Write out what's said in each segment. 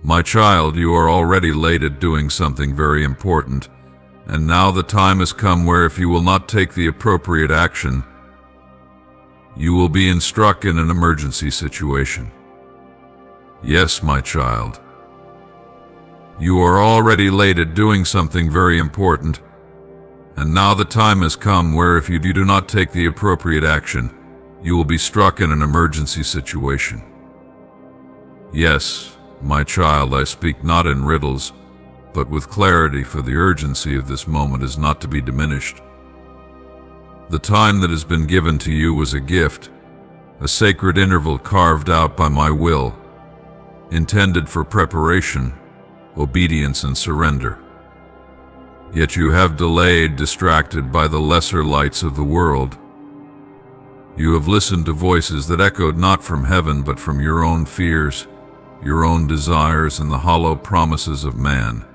My child, you are already late at doing something very important, and now the time has come where if you will not take the appropriate action, you will be struck in an emergency situation. Yes, my child. You are already late at doing something very important, and now the time has come where if you do not take the appropriate action, you will be struck in an emergency situation. Yes, my child, I speak not in riddles, but with clarity, for the urgency of this moment is not to be diminished. The time that has been given to you was a gift, a sacred interval carved out by my will, intended for preparation, obedience, and surrender. Yet you have delayed, distracted by the lesser lights of the world. You have listened to voices that echoed not from heaven, but from your own fears, your own desires, and the hollow promises of man.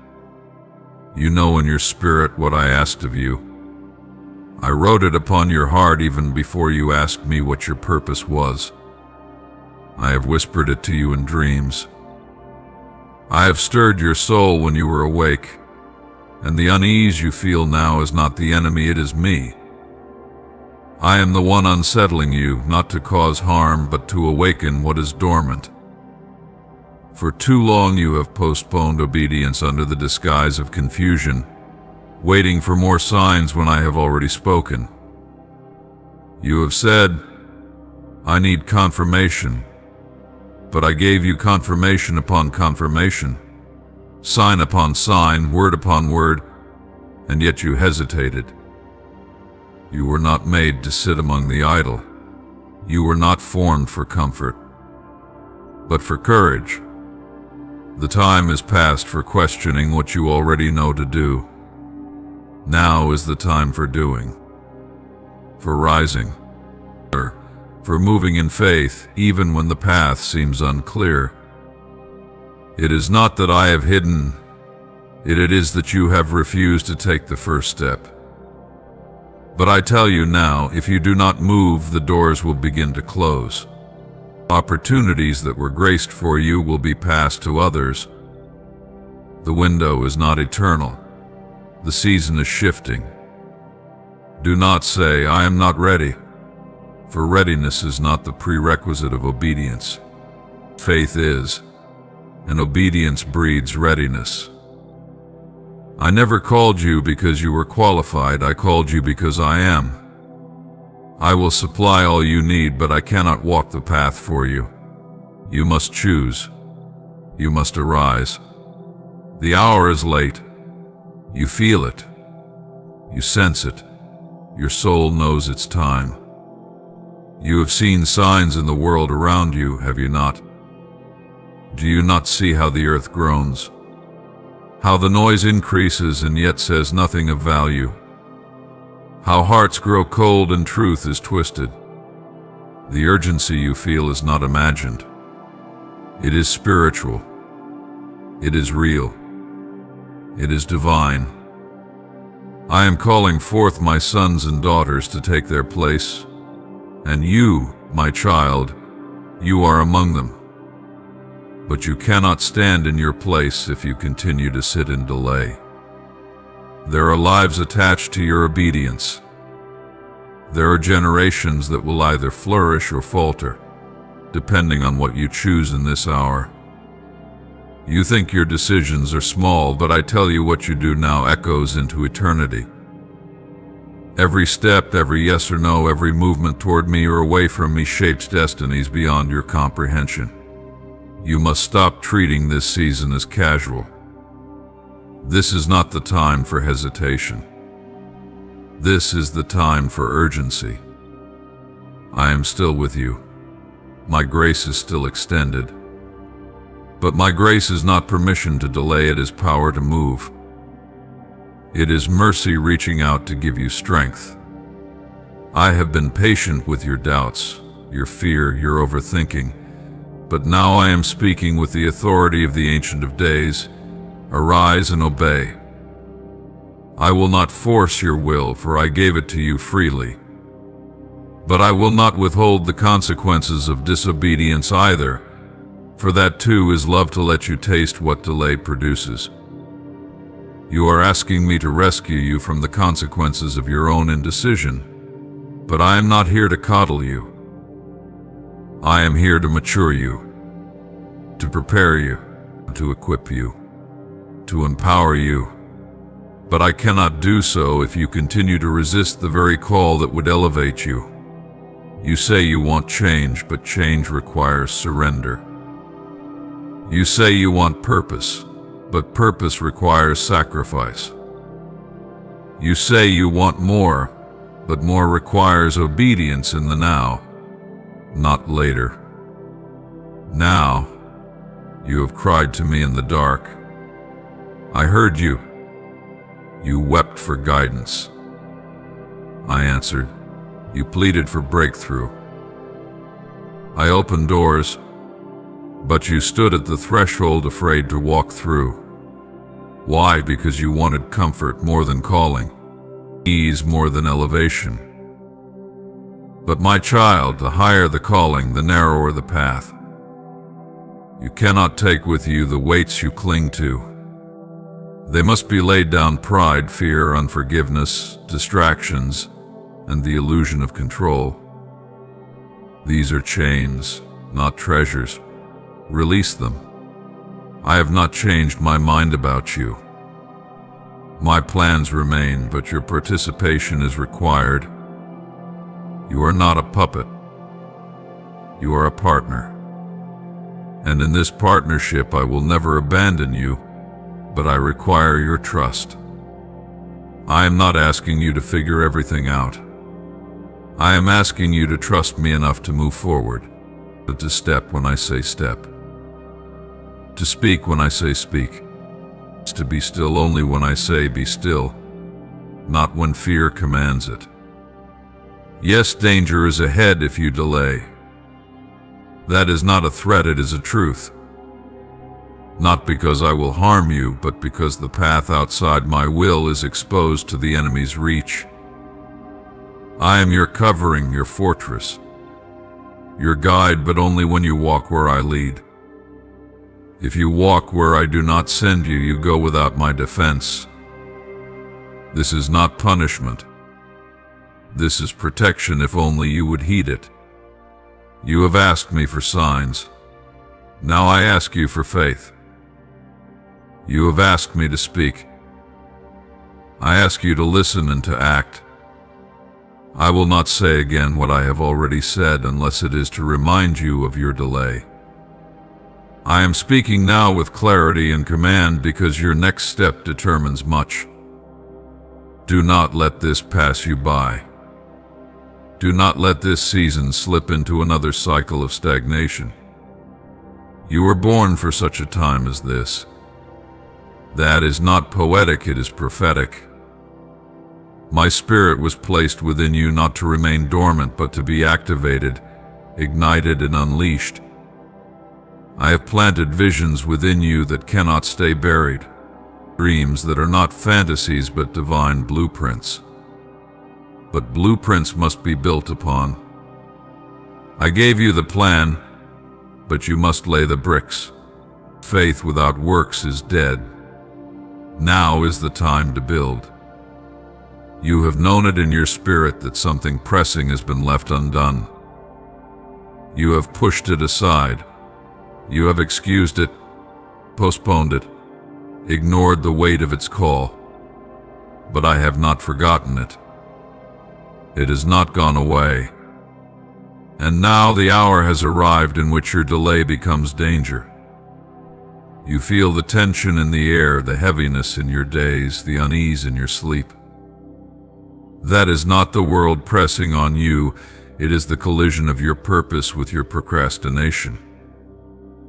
You know in your spirit what I asked of you. I wrote it upon your heart even before you asked me what your purpose was. I have whispered it to you in dreams. I have stirred your soul when you were awake, and the unease you feel now is not the enemy, it is me. I am the one unsettling you, not to cause harm, but to awaken what is dormant. For too long you have postponed obedience under the disguise of confusion, waiting for more signs when I have already spoken. You have said, I need confirmation, but I gave you confirmation upon confirmation, sign upon sign, word upon word, and yet you hesitated. You were not made to sit among the idle. You were not formed for comfort, but for courage. The time is past for questioning what you already know to do. Now is the time for doing, for rising, for moving in faith, even when the path seems unclear. It is not that I have hidden, it is that you have refused to take the first step. But I tell you now, if you do not move, the doors will begin to close. Opportunities that were graced for you will be passed to others. The window is not eternal. The season is shifting. Do not say, I am not ready, for readiness is not the prerequisite of obedience. Faith is, and obedience breeds readiness. I never called you because you were qualified, I called you because I am. I will supply all you need, but I cannot walk the path for you. You must choose. You must arise. The hour is late. You feel it. You sense it. Your soul knows it's time. You have seen signs in the world around you, have you not? Do you not see how the earth groans? How the noise increases and yet says nothing of value? How hearts grow cold and truth is twisted. The urgency you feel is not imagined. It is spiritual. It is real. It is divine. I am calling forth my sons and daughters to take their place, and you, my child, you are among them. But you cannot stand in your place if you continue to sit in delay. There are lives attached to your obedience. There are generations that will either flourish or falter, depending on what you choose in this hour. You think your decisions are small, but I tell you what you do now echoes into eternity. Every step, every yes or no, every movement toward me or away from me shapes destinies beyond your comprehension. You must stop treating this season as casual. This is not the time for hesitation. This is the time for urgency. I am still with you. My grace is still extended. But my grace is not permission to delay, it is power to move. It is mercy reaching out to give you strength. I have been patient with your doubts, your fear, your overthinking, but now I am speaking with the authority of the Ancient of Days. Arise and obey. I will not force your will, for I gave it to you freely. But I will not withhold the consequences of disobedience either, For that too is love, to let you taste what delay produces. You are asking me to rescue you from the consequences of your own indecision, but I am not here to coddle you. I am here to mature you, to prepare you, to equip you, to empower you. But I cannot do so if you continue to resist the very call that would elevate you. You say you want change, but change requires surrender. You say you want purpose, but purpose requires sacrifice. You say you want more, but more requires obedience in the now, not later. Now, you have cried to me in the dark. I heard you. You wept for guidance. I answered. You pleaded for breakthrough. I opened doors, but you stood at the threshold afraid to walk through. Why? Because you wanted comfort more than calling, ease more than elevation. But my child, the higher the calling, the narrower the path. You cannot take with you the weights you cling to. They must be laid down: pride, fear, unforgiveness, distractions, and the illusion of control. These are chains, not treasures. Release them. I have not changed my mind about you. My plans remain, but your participation is required. You are not a puppet. You are a partner. And in this partnership, I will never abandon you, but I require your trust. I am not asking you to figure everything out. I am asking you to trust me enough to move forward, to step when I say step, to speak when I say speak, to be still only when I say be still, not when fear commands it. Yes, danger is ahead if you delay. That is not a threat, it is a truth. Not because I will harm you, but because the path outside my will is exposed to the enemy's reach. I am your covering, your fortress, your guide, but only when you walk where I lead. If you walk where I do not send you, you go without my defense. This is not punishment. This is protection, if only you would heed it. You have asked me for signs. Now I ask you for faith. You have asked me to speak. I ask you to listen and to act. I will not say again what I have already said unless it is to remind you of your delay. I am speaking now with clarity and command because your next step determines much. Do not let this pass you by. Do not let this season slip into another cycle of stagnation. You were born for such a time as this. That is not poetic, it is prophetic. My spirit was placed within you not to remain dormant, but to be activated, ignited, and unleashed. I have planted visions within you that cannot stay buried, dreams that are not fantasies but divine blueprints. But blueprints must be built upon. I gave you the plan, but you must lay the bricks. Faith without works is dead. Now is the time to build. You have known it in your spirit that something pressing has been left undone. You have pushed it aside. You have excused it, postponed it, ignored the weight of its call. But I have not forgotten it. It has not gone away. And now the hour has arrived in which your delay becomes danger. You feel the tension in the air, the heaviness in your days, the unease in your sleep. That is not the world pressing on you, it is the collision of your purpose with your procrastination.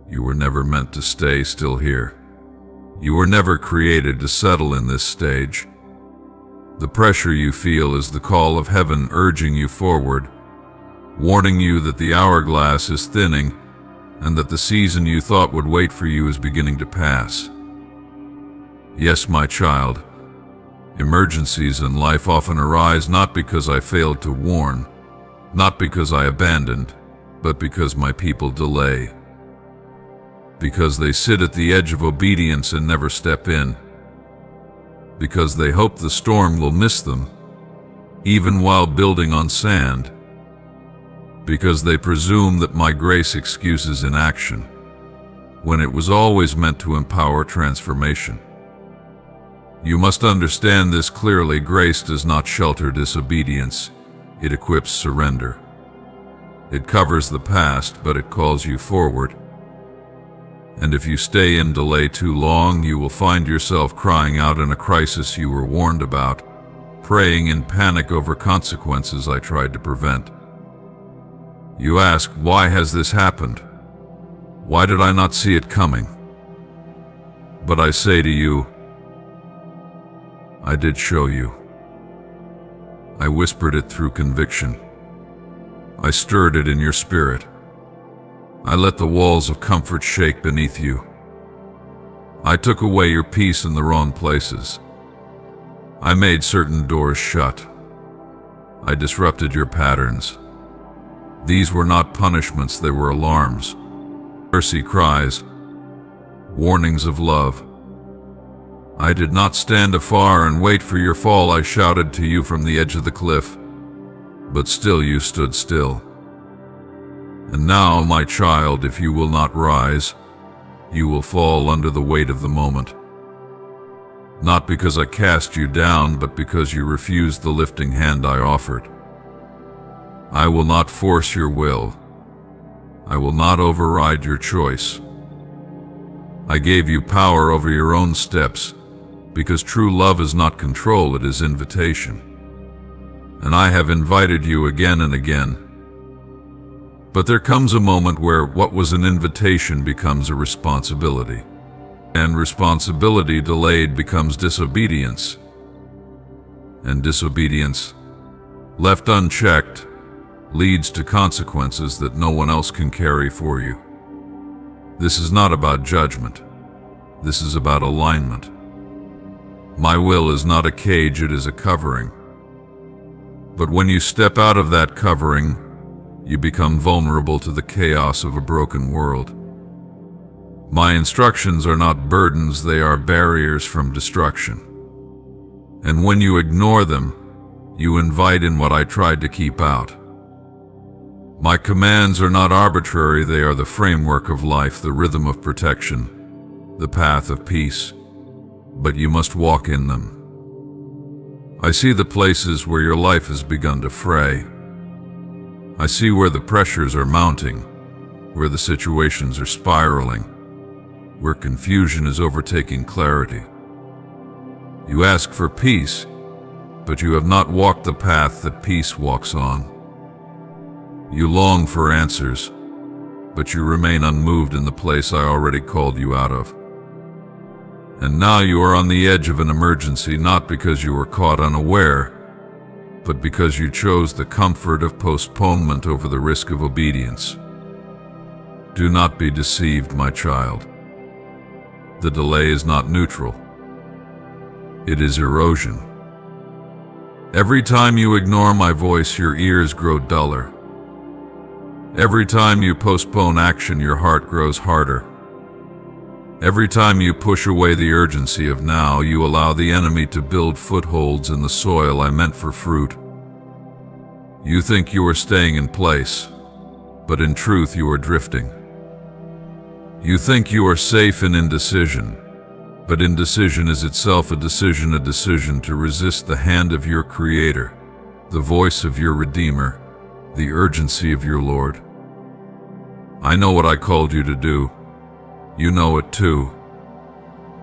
You were never meant to stay still here. You were never created to settle in this stage. The pressure you feel is the call of heaven urging you forward, warning you that the hourglass is thinning and that the season you thought would wait for you is beginning to pass. Yes, my child, emergencies in life often arise not because I failed to warn, not because I abandoned, but because my people delay. because they sit at the edge of obedience and never step in, because they hope the storm will miss them, even while building on sand, because they presume that my grace excuses inaction, when it was always meant to empower transformation. You must understand this clearly. Grace does not shelter disobedience, it equips surrender. It covers the past, but it calls you forward. And if you stay in delay too long, you will find yourself crying out in a crisis you were warned about, praying in panic over consequences I tried to prevent. You ask, why has this happened? Why did I not see it coming? But I say to you, I did show you. I whispered it through conviction. I stirred it in your spirit. I let the walls of comfort shake beneath you. I took away your peace in the wrong places. I made certain doors shut. I disrupted your patterns. These were not punishments, they were alarms. Mercy cries, warnings of love. I did not stand afar and wait for your fall. I shouted to you from the edge of the cliff, but still you stood still. And now, my child, if you will not rise, you will fall under the weight of the moment. Not because I cast you down, but because you refused the lifting hand I offered. I will not force your will. I will not override your choice. I gave you power over your own steps, because true love is not control, it is invitation. And I have invited you again and again. But there comes a moment where what was an invitation becomes a responsibility. And responsibility delayed becomes disobedience. And disobedience, left unchecked, leads to consequences that no one else can carry for you. This is not about judgment. This is about alignment. My will is not a cage, it is a covering. But when you step out of that covering, you become vulnerable to the chaos of a broken world. My instructions are not burdens, they are barriers from destruction. And when you ignore them, you invite in what I tried to keep out. My commands are not arbitrary, they are the framework of life, the rhythm of protection, the path of peace. But you must walk in them. I see the places where your life has begun to fray. I see where the pressures are mounting, where the situations are spiraling, where confusion is overtaking clarity. You ask for peace, but you have not walked the path that peace walks on. You long for answers, but you remain unmoved in the place I already called you out of. And now you are on the edge of an emergency, not because you were caught unaware, but because you chose the comfort of postponement over the risk of obedience. Do not be deceived, my child. The delay is not neutral. It is erosion. Every time you ignore my voice, your ears grow duller. Every time you postpone action, your heart grows harder. Every time you push away the urgency of now, you allow the enemy to build footholds in the soil I meant for fruit. You think you are staying in place, but in truth you are drifting. You think you are safe in indecision, but indecision is itself a decision to resist the hand of your Creator, the voice of your Redeemer, the urgency of your Lord. I know what I called you to do. You know it too.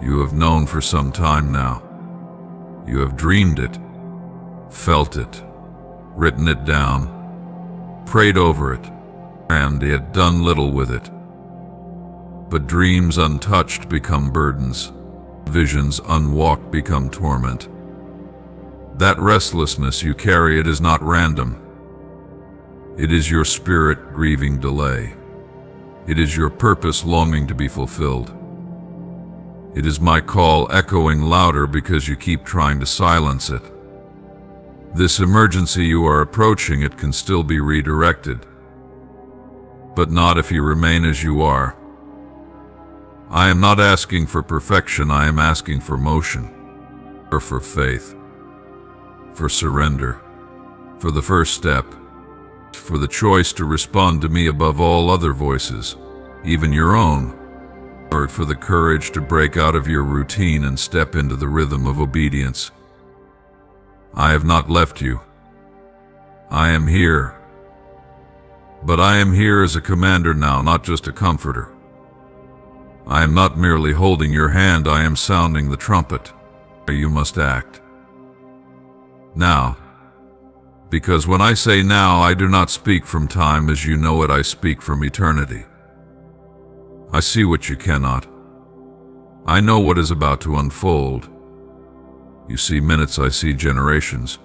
You have known for some time now. You have dreamed it, felt it, written it down, prayed over it, and yet done little with it. But dreams untouched become burdens. Visions unwalked become torment. That restlessness you carry, it is not random. It is your spirit grieving delay. It is your purpose longing to be fulfilled. It is my call echoing louder because you keep trying to silence it. This emergency you are approaching, it can still be redirected. But not if you remain as you are. I am not asking for perfection, I am asking for motion, or for faith, for surrender, for the first step, for the choice to respond to me above all other voices, even your own, or for the courage to break out of your routine and step into the rhythm of obedience. I have not left you. I am here. But I am here as a commander now, not just a comforter. I am not merely holding your hand, I am sounding the trumpet. You must act. Now. Because when I say now, I do not speak from time as you know it, I speak from eternity. I see what you cannot. I know what is about to unfold. You see minutes, I see generations.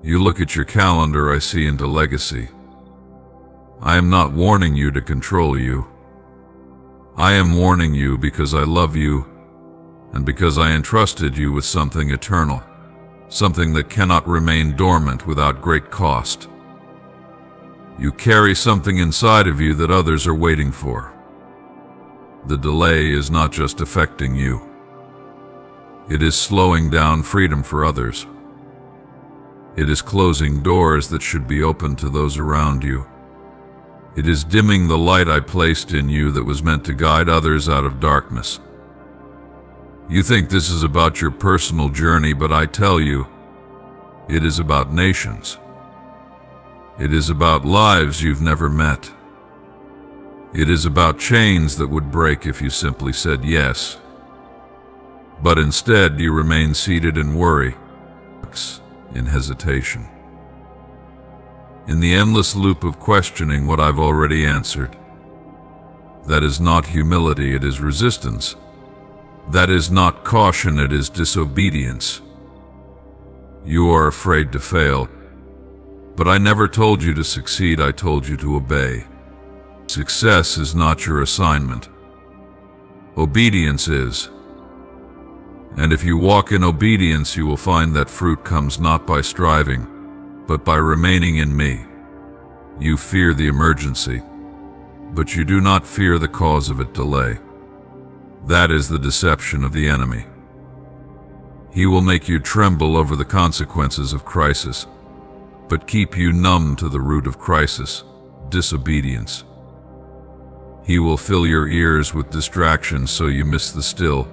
You look at your calendar, I see into legacy. I am not warning you to control you. I am warning you because I love you and because I entrusted you with something eternal, something that cannot remain dormant without great cost. You carry something inside of you that others are waiting for. The delay is not just affecting you. It is slowing down freedom for others. It is closing doors that should be open to those around you. It is dimming the light I placed in you that was meant to guide others out of darkness. You think this is about your personal journey, but I tell you, it is about nations. It is about lives you've never met. It is about chains that would break if you simply said yes. But instead you remain seated in worry, in hesitation, in the endless loop of questioning what I've already answered. That is not humility, it is resistance. That is not caution, it is disobedience. You are afraid to fail, but I never told you to succeed, I told you to obey. Success is not your assignment. Obedience is. And if you walk in obedience, you will find that fruit comes not by striving, but by remaining in me. You fear the emergency, but you do not fear the cause of it, delay. That is the deception of the enemy. He will make you tremble over the consequences of crisis, but keep you numb to the root of crisis, disobedience. He will fill your ears with distractions so you miss the still,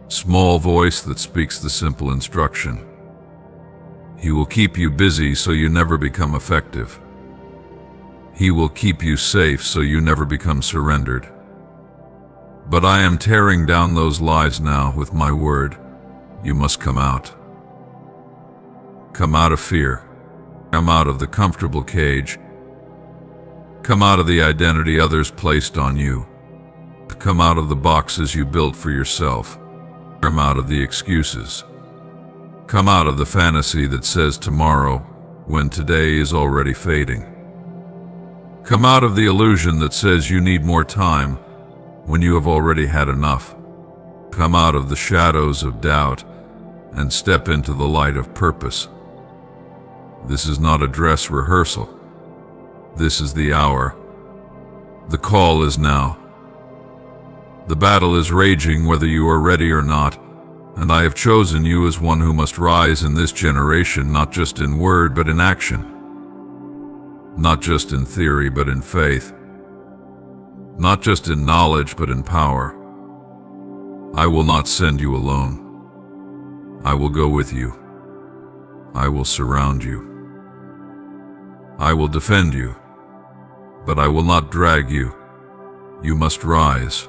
small voice that speaks the simple instruction. He will keep you busy so you never become effective. He will keep you safe so you never become surrendered. But I am tearing down those lies now with my word. You must come out. Come out of fear. Come out of the comfortable cage. Come out of the identity others placed on you. Come out of the boxes you built for yourself. Come out of the excuses. Come out of the fantasy that says tomorrow, when today is already fading. Come out of the illusion that says you need more time, when you have already had enough. Come out of the shadows of doubt and step into the light of purpose. This is not a dress rehearsal. This is the hour. The call is now. The battle is raging whether you are ready or not, and I have chosen you as one who must rise in this generation, not just in word but in action. Not just in theory but in faith. Not just in knowledge but in power. I will not send you alone. I will go with you. I will surround you. I will defend you, but I will not drag you. You must rise.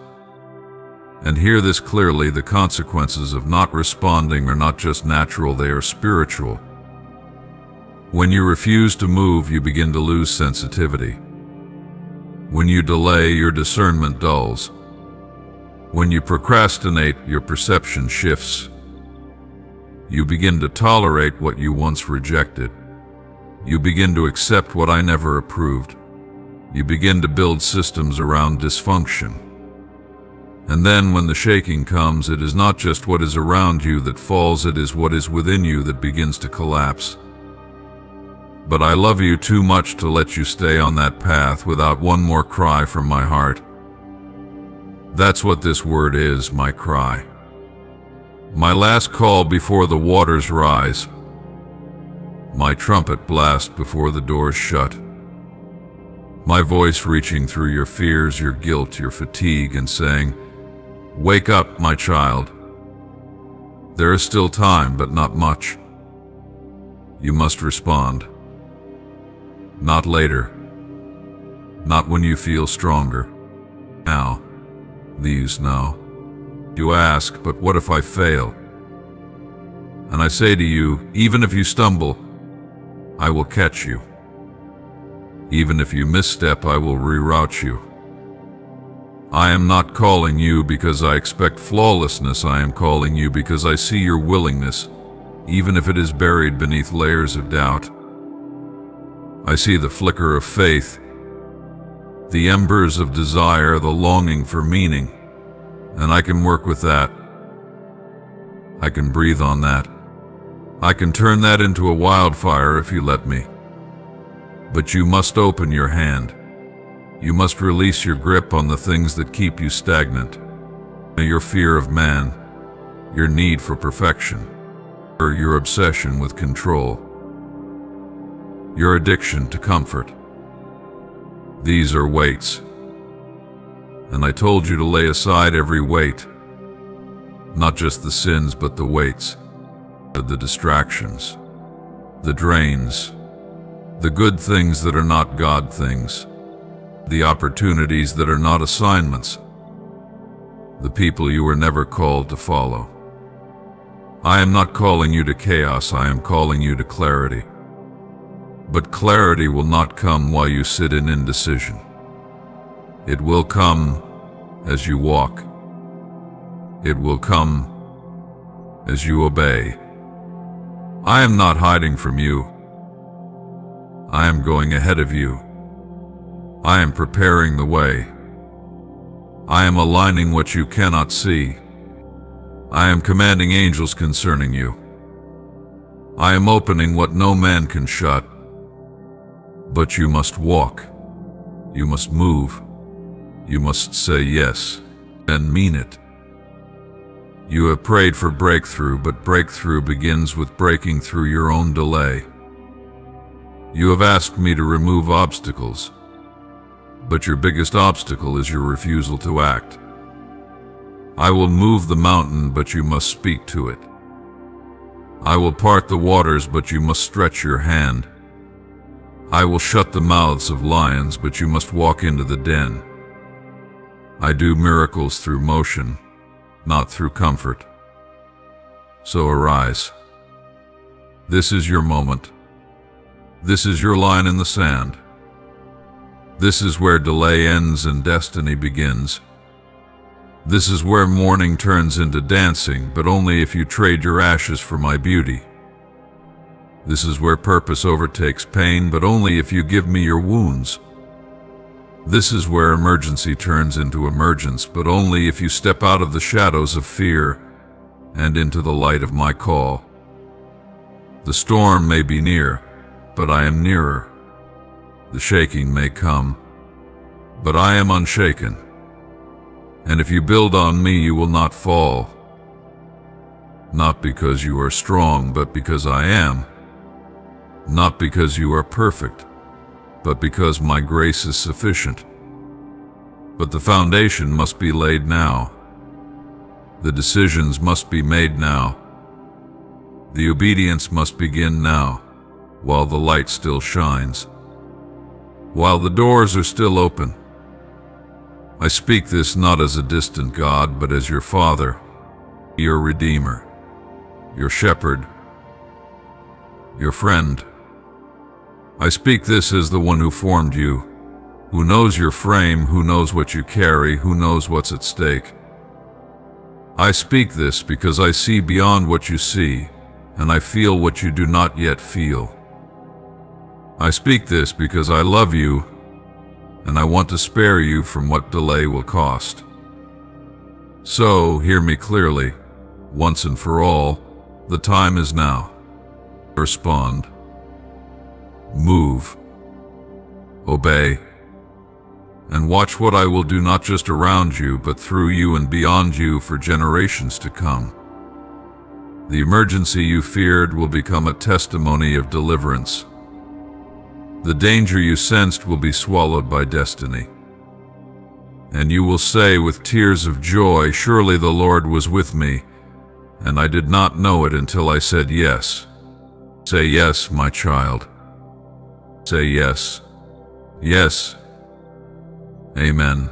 And hear this clearly, the consequences of not responding are not just natural, they are spiritual. When you refuse to move, you begin to lose sensitivity. When you delay, your discernment dulls. When you procrastinate, your perception shifts. You begin to tolerate what you once rejected. You begin to accept what I never approved. You begin to build systems around dysfunction. And then when the shaking comes, it is not just what is around you that falls, it is what is within you that begins to collapse. But I love you too much to let you stay on that path without one more cry from my heart. That's what this word is, my cry. My last call before the waters rise. My trumpet blast before the doors shut. My voice reaching through your fears, your guilt, your fatigue, and saying, "Wake up, my child. There is still time, but not much." You must respond. Not later. Not when you feel stronger. Now. These now. You ask, but what if I fail? And I say to you, even if you stumble, I will catch you. Even if you misstep, I will reroute you. I am not calling you because I expect flawlessness. I am calling you because I see your willingness, even if it is buried beneath layers of doubt. I see the flicker of faith, the embers of desire, the longing for meaning, and I can work with that. I can breathe on that. I can turn that into a wildfire if you let me. But you must open your hand. You must release your grip on the things that keep you stagnant. Your fear of man, your need for perfection, or your obsession with control, your addiction to comfort. These are weights. And I told you to lay aside every weight, not just the sins, but the weights, the distractions, the drains, the good things that are not God things, the opportunities that are not assignments, the people you were never called to follow. I am not calling you to chaos, I am calling you to clarity. But clarity will not come while you sit in indecision. It will come as you walk. It will come as you obey. I am not hiding from you. I am going ahead of you. I am preparing the way. I am aligning what you cannot see. I am commanding angels concerning you. I am opening what no man can shut. But you must walk. You must move. You must say yes and mean it. You have prayed for breakthrough, but breakthrough begins with breaking through your own delay. You have asked me to remove obstacles, but your biggest obstacle is your refusal to act. I will move the mountain, but you must speak to it. I will part the waters, but you must stretch your hand. I will shut the mouths of lions, but you must walk into the den. I do miracles through motion, not through comfort. So arise. This is your moment. This is your line in the sand. This is where delay ends and destiny begins. This is where mourning turns into dancing, but only if you trade your ashes for my beauty. This is where purpose overtakes pain, but only if you give me your wounds. This is where emergency turns into emergence, but only if you step out of the shadows of fear and into the light of my call. The storm may be near, but I am nearer. The shaking may come, but I am unshaken. And if you build on me, you will not fall. Not because you are strong, but because I am. Not because you are perfect, but because my grace is sufficient. But the foundation must be laid now. The decisions must be made now. The obedience must begin now, while the light still shines, while the doors are still open. I speak this not as a distant God, but as your Father, your Redeemer, your Shepherd, your friend. I speak this as the one who formed you, who knows your frame, who knows what you carry, who knows what's at stake. I speak this because I see beyond what you see, and I feel what you do not yet feel. I speak this because I love you, and I want to spare you from what delay will cost. So, hear me clearly, once and for all, the time is now. Respond. Move. Obey. And watch what I will do not just around you, but through you and beyond you for generations to come. The emergency you feared will become a testimony of deliverance. The danger you sensed will be swallowed by destiny. And you will say with tears of joy, surely the Lord was with me, and I did not know it until I said yes. Say yes, my child. Say yes. Yes. Amen.